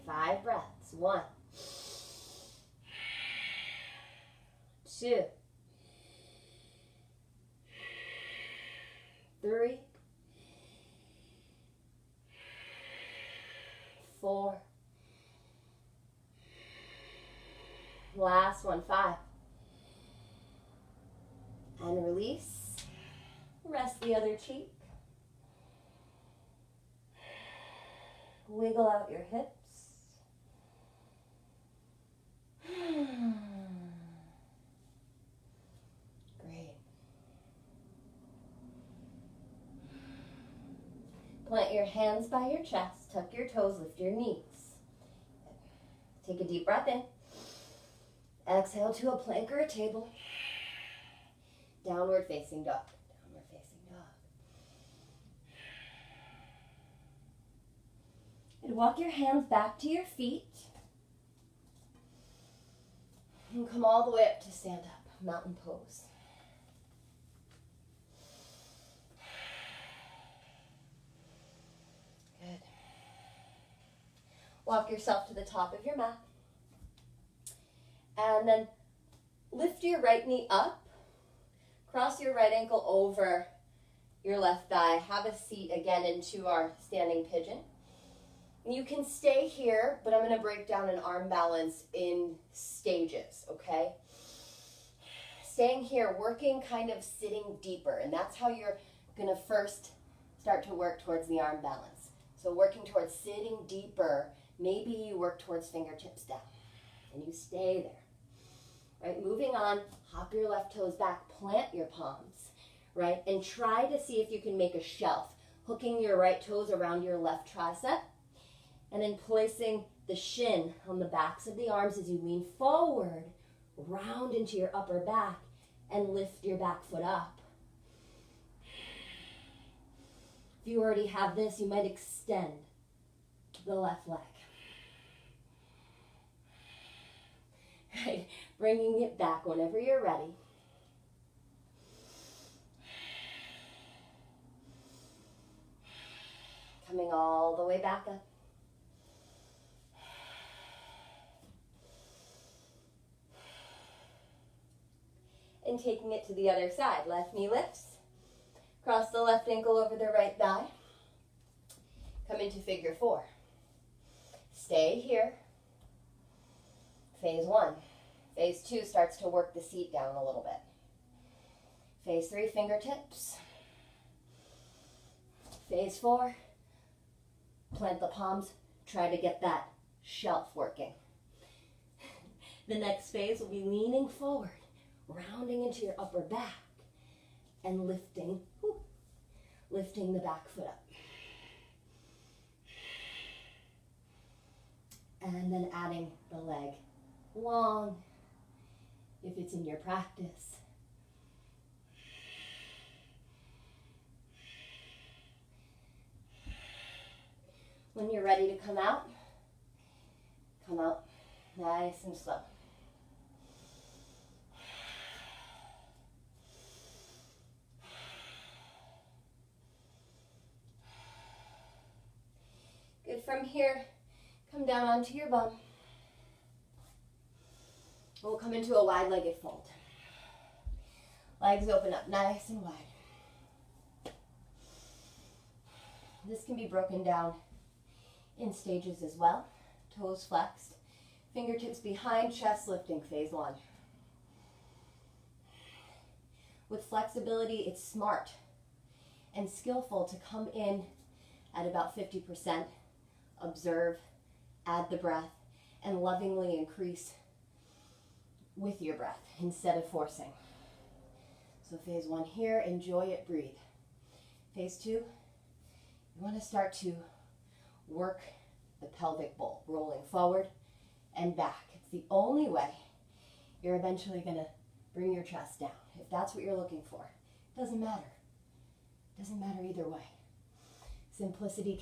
Five breaths. 1, 2, 3, 4. Last one, 5. And release. Rest the other cheek. Wiggle out your hips. Great. Plant your hands by your chest. Tuck your toes. Lift your knees. Take a deep breath in. Exhale to a plank or a table. Downward facing dog. Downward facing dog. And walk your hands back to your feet. And come all the way up to stand up. Mountain pose. Good. Walk yourself to the top of your mat. And then lift your right knee up. Cross your right ankle over your left thigh. Have a seat again into our standing pigeon. You can stay here, but I'm going to break down an arm balance in stages, okay? Staying here, working kind of sitting deeper, and that's how you're going to first start to work towards the arm balance. So working towards sitting deeper. Maybe you work towards fingertips down and you stay there. Right, moving on, hop your left toes back, plant your palms, right? And try to see if you can make a shelf, hooking your right toes around your left tricep, and then placing the shin on the backs of the arms as you lean forward, round into your upper back, and lift your back foot up. If you already have this, you might extend the left leg. Right, bringing it back whenever you're ready. Coming all the way back up. And taking it to the other side. Left knee lifts. Cross the left ankle over the right thigh. Come into figure 4. Stay here. Phase 1. Phase 2 starts to work the seat down a little bit. Phase 3, fingertips. Phase 4, plant the palms. Try to get that shelf working. The next phase will be leaning forward, rounding into your upper back, and lifting the back foot up. And then adding the leg long, if it's in your practice. When you're ready to come out nice and slow. Good. From here, come down onto your bum. We'll come into a wide-legged fold. Legs open up nice and wide. This can be broken down in stages as well. Toes flexed, fingertips behind, chest lifting, phase 1. With flexibility, it's smart and skillful to come in at about 50%, observe, add the breath, and lovingly increase with your breath instead of forcing. So phase 1 here, enjoy it, breathe. Phase 2, you want to start to work the pelvic bowl, rolling forward and back. It's the only way you're eventually going to bring your chest down. If that's what you're looking for, it doesn't matter. It doesn't matter either way. Simplicity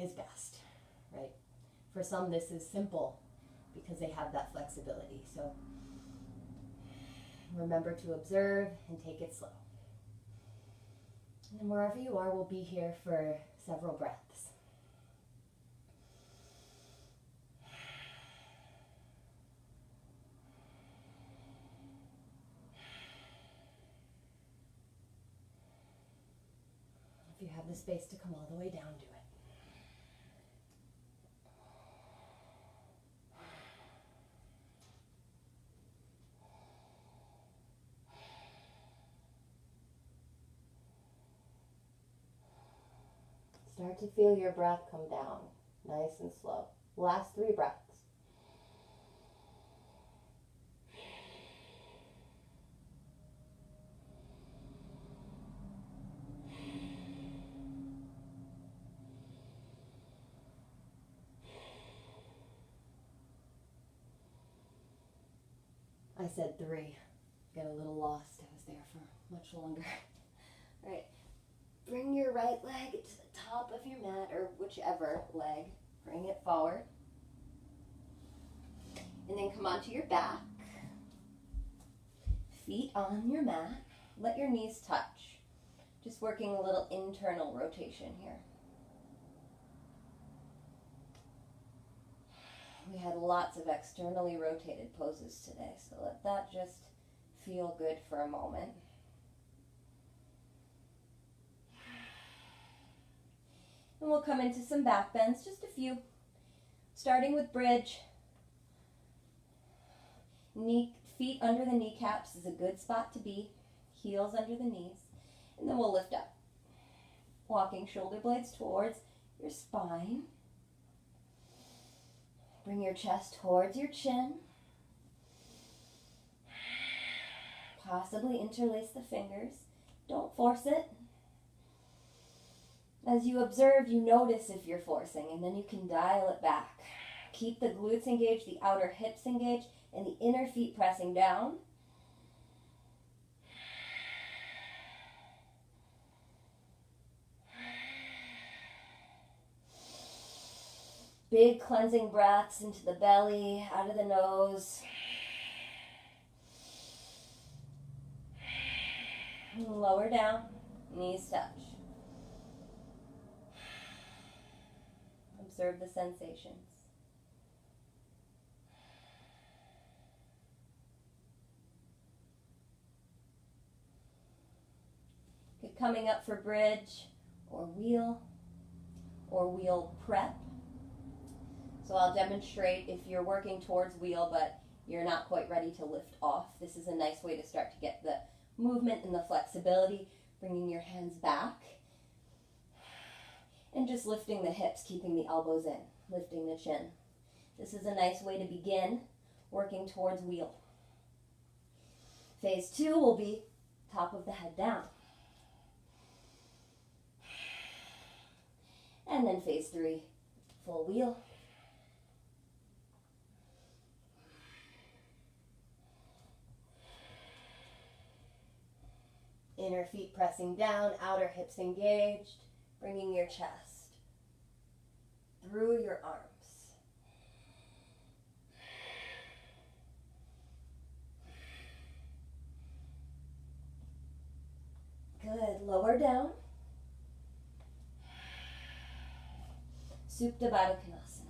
is best, right? For some, this is simple because they have that flexibility. So remember to observe and take it slow. And wherever you are, we'll be here for several breaths. If you have the space to come all the way down, do it. Start to feel your breath come down, nice and slow. Last 3 breaths. I said 3. Got a little lost. I was there for much longer. All right. Bring your right leg to the top of your mat, or whichever leg. Bring it forward. And then come onto your back. Feet on your mat. Let your knees touch. Just working a little internal rotation here. We had lots of externally rotated poses today, so let that just feel good for a moment. And we'll come into some back bends, just a few. Starting with bridge. Feet under the kneecaps is a good spot to be. Heels under the knees. And then we'll lift up. Walking shoulder blades towards your spine. Bring your chest towards your chin. Possibly interlace the fingers. Don't force it. As you observe, you notice if you're forcing, and then you can dial it back. Keep the glutes engaged, the outer hips engaged, and the inner feet pressing down. Big cleansing breaths into the belly, out of the nose. Lower down, knees touch. Observe the sensations. Good, coming up for bridge or wheel prep. So I'll demonstrate if you're working towards wheel but you're not quite ready to lift off. This is a nice way to start to get the movement and the flexibility, bringing your hands back and just lifting the hips, keeping the elbows in, lifting the chin. This is a nice way to begin working towards wheel. Phase 2 will be top of the head down. And then phase 3, full wheel. Inner feet pressing down, outer hips engaged, bringing your chest through your arms. Good, lower down. Supta Baddha Konasana.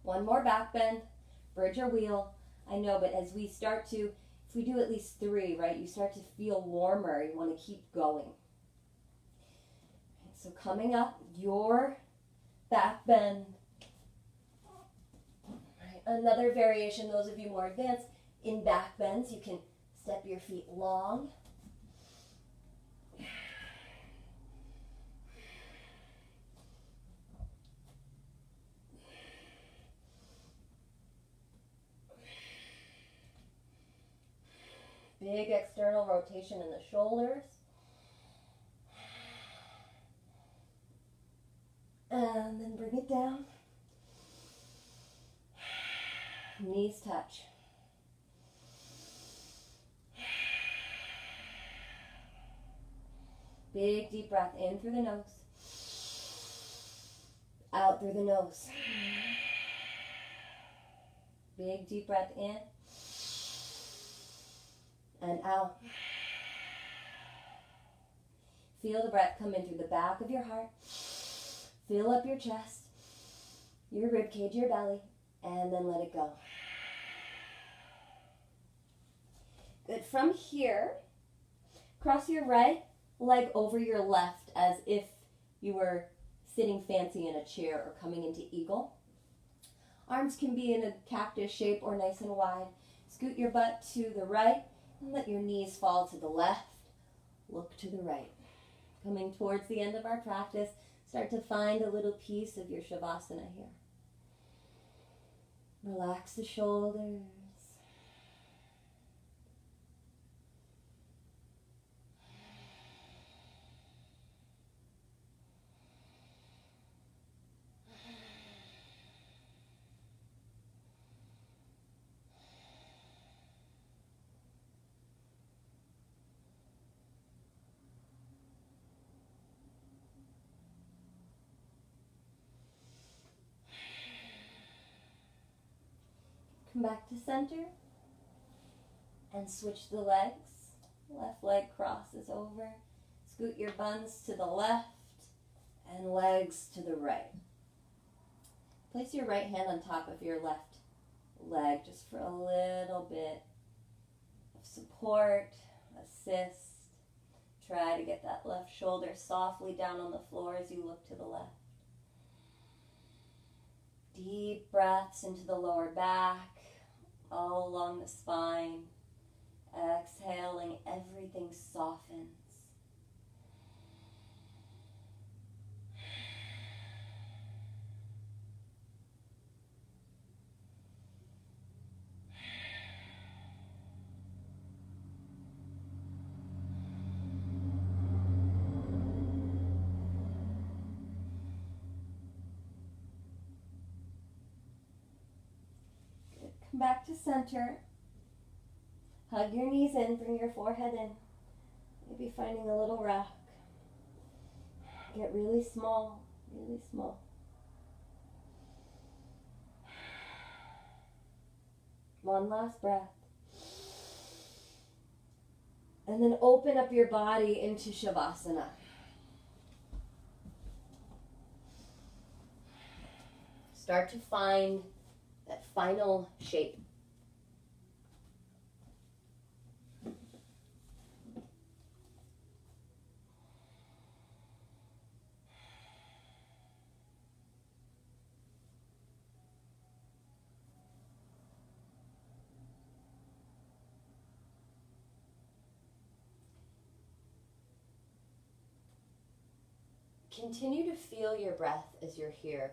One more back bend, bridge or wheel. I know, but as we start to, if we do at least 3, right, you start to feel warmer. You want to keep going. So coming up, your back bend. Right, another variation, those of you more advanced, in back bends, you can step your feet long. Big external rotation in the shoulders. And then bring it down. Knees touch. Big deep breath in through the nose. Out through the nose. Big deep breath in. And out. Feel the breath come in through the back of your heart. Fill up your chest, your rib cage, your belly, and then let it go. Good. From here, cross your right leg over your left as if you were sitting fancy in a chair or coming into eagle. Arms can be in a cactus shape or nice and wide. Scoot your butt to the right and let your knees fall to the left. Look to the right. Coming towards the end of our practice, start to find a little piece of your Shavasana here. Relax the shoulders. Come back to center and switch the legs. Left leg crosses over. Scoot your buns to the left and legs to the right. Place your right hand on top of your left leg just for a little bit of support, assist. Try to get that left shoulder softly down on the floor as you look to the left. Deep breaths into the lower back, all along the spine. Exhaling, everything softens. Good. Come back to center. Hug your knees in, bring your forehead in. Maybe finding a little rock. Get really small, really small. One last breath. And then open up your body into Shavasana. Start to find that final shape. Continue to feel your breath as you're here.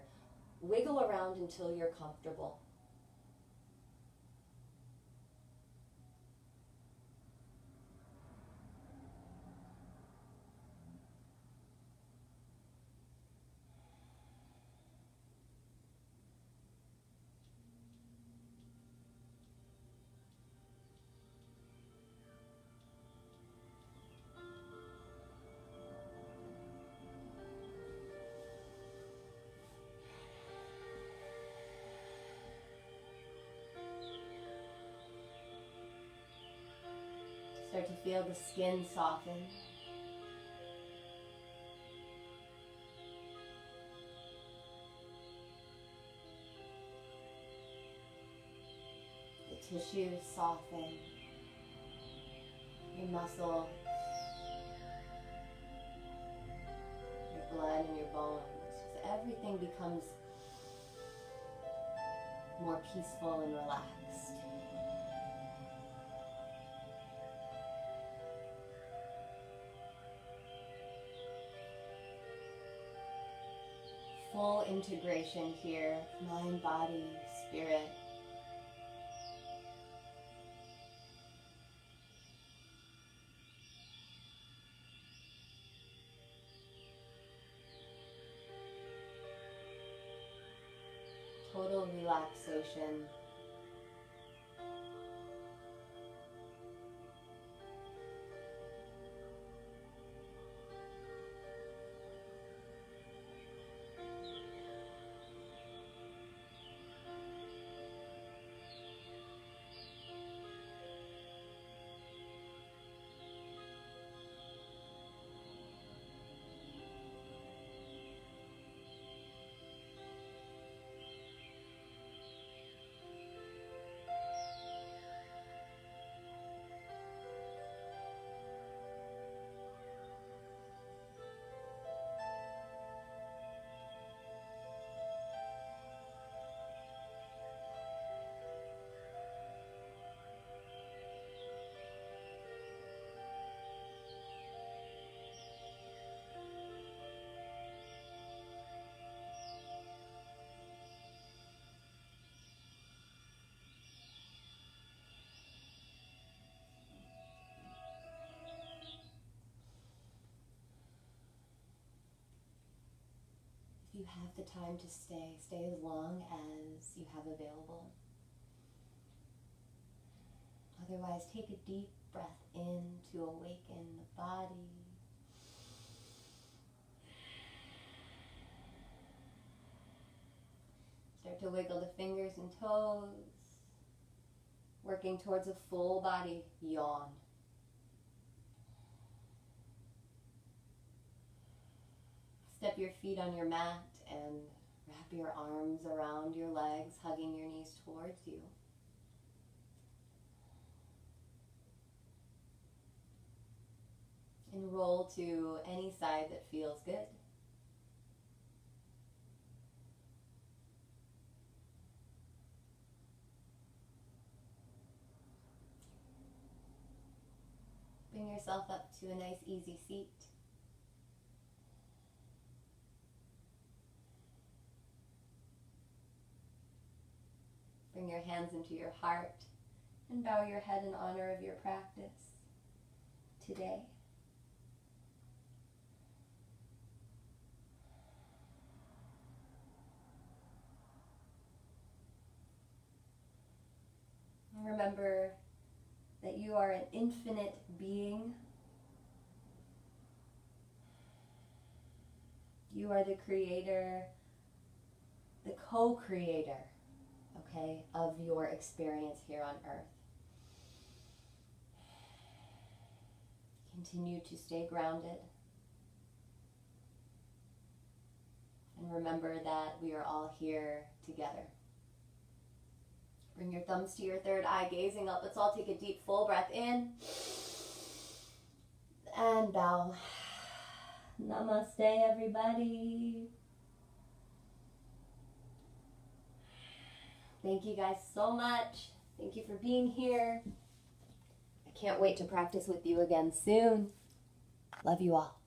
Wiggle around until you're comfortable. Start to feel the skin soften. The tissues soften. Your muscle, your blood and your bones. Just everything becomes more peaceful and relaxed. Full integration here, mind, body, spirit. Total relaxation. If you have the time to stay, stay as long as you have available. Otherwise, take a deep breath in to awaken the body. Start to wiggle the fingers and toes, working towards a full body yawn. Step your feet on your mat and wrap your arms around your legs, hugging your knees towards you. can roll to any side that feels good. Bring yourself up to a nice easy seat. Bring your hands into your heart and bow your head in honor of your practice today. And remember that you are an infinite being. You are the creator, the co-creator, okay, of your experience here on earth. Continue to stay grounded. And remember that we are all here together. Bring your thumbs to your third eye, gazing up. Let's all take a deep, full breath in. And bow. Namaste, everybody. Thank you guys so much. Thank you for being here. I can't wait to practice with you again soon. Love you all.